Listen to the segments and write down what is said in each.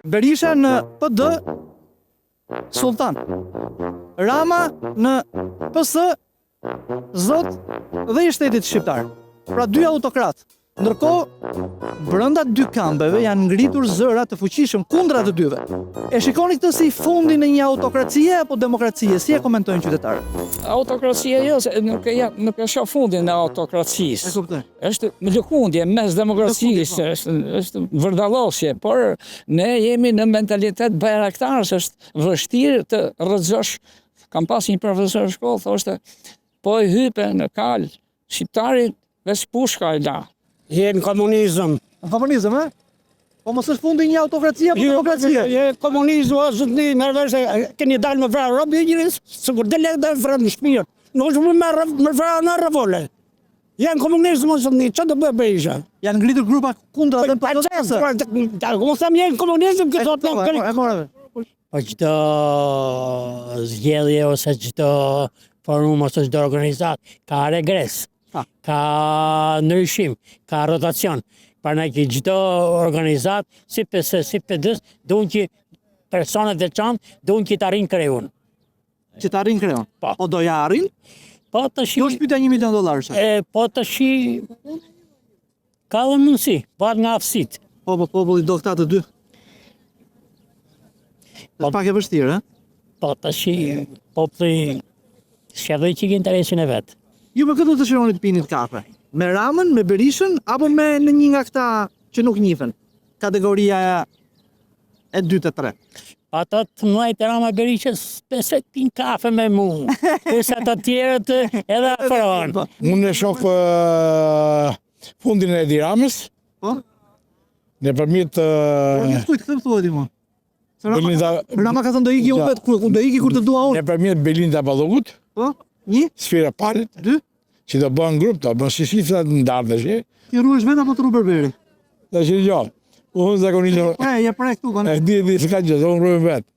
Berisha në PD, Sultan. Rama në PS, Zot dhe i shtetit shqiptar. Pra dy autokratë. Ndërkohë, brenda dy kampeve janë ngritur zëra të fuqishëm kundra të dyve. E shikoni këtë si fundin e një autokracie apo demokracie? Si e komentojnë qytetarët? Autokracia jo, se nuk e shoh fundin e autokracisë. E kuptoj. Është në lëkundje mes demokracisë, është vërdallosje, por ne jemi në mentalitet bajraktarës, është vështirë të rrëzosh. Kam pas një profesor në shkollë, thoshte, po i hype në kal, shqiptarit veç pushka i la. Je në komunizëm. Në komunizëm, e? Po mos është fundi një autokracia apo demokracie? Je komunizëm, o zëtni, nërvesh, keni dalë me vrarë robi i njëris, së kur dhe lekë dhe vrarë në shpirët. Nuk është me vrarë në rëvole. Janë komunizëm, o zëtni, që të bëjë Berisha? Janë ngritur grupa kundra dhe Pa qësë, më thëmë jenë komunizëm, kësot në kërë. E morave. Po qëto zgjedhje ose qëto forum ose qëto organizat, ka regres, ka ndryshim, ka rotacion. Parna që qëto organizat, si PS, si PD, duhen që personet dhe qanë, duhen që të arrin kreun. Që të arrin kreun? Po. O do ja arrin? Po të shi... Jo është pyetja $1 milion. Po të shi... Ka dhe mundësi, bat nga aftësit. Po populli do këta të dy. Është pak e vështirë, e? Po të shi... Populli... Shkëdoj që ke interesin e vetë. Ju me këtë të shironi të pinit kafe? Me Ramën, me Berishën, apo me në një nga këta që nuk njifen? Kategoria e 2 e 3. Ata të mlajtë Rama Berishës, pse pin kafe me mu, pse ata tjerët edhe afrohen. Unë e shoh fundin e Edi Ramës, Po? nëpërmjet Kujt këtë thuhet ti mua? Belinda, Rama ka thënë do iki unë vetë, do iki kur të dua unë. nëpërmjet Belinda Ballogut, Po? Një? Sfera Palit, 2? që do bëhen grup, do bëhen si të ndardhesh. Ti ruhesh vetë apo të ru Berberi? Tash jo. Unë zakonisht Ja prek këtu kanë. e di s'ka gjë, unë rroj vetë.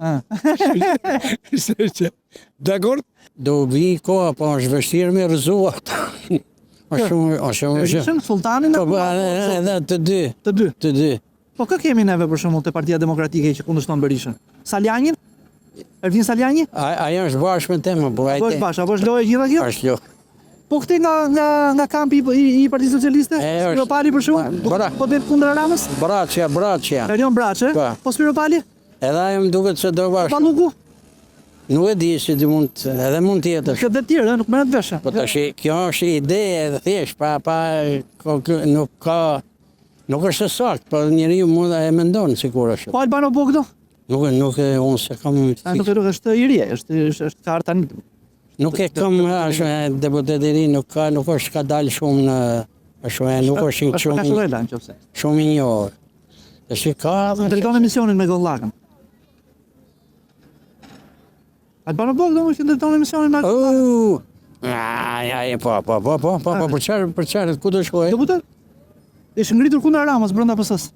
Dakor? Do vi koha, po është vështirë me rëzuat. Berishën, Sultanin Po, apo edhe të dy. të dy? Të dy. Po kë kemi neve për shembull te Partia Demokratike që kundërshton Berishën? Saljanin? Ervin Saljani? Ajo është bashkë me tema, po Po është bashkë, apo është lojë gjitha kjo? është jo. Po këte nga kampi i Partisë Socialiste? është. Spiropali për shumë? Bra. Po dhe kundra Ramës? Braçja. Erion Braçe? Po. Po Spiropali? Edhe ajo më duket se do bashkë. Balluku? Nuk e di se edhe mund tjetër. Këtë dhe tjerë, nuk merret veshe. Po tash kjo është ide e thjesht, nuk është e saktë, po njeriu mund e mendon sikur është. Po Albano Bogdo? Nuk e unë se kam Nuk është i ri, është ka tani. nuk e kam deputet i ri, nuk është ka dalë shumë në nuk është Ka shumë shurela nëse. shumë i njohur. Tash ka Drejton emisionin me Gollakën. Albano Bogdo më që drejton emisionin me për çfarë ku do shkojë? deputet. Ishte ngritur kundra Ramës brenda PS-s.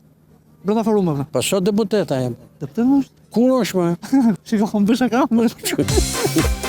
Brenda forumeve. Po sot deputet ajo. Deputet më është. Kur është më? Shiko, më bësha kam.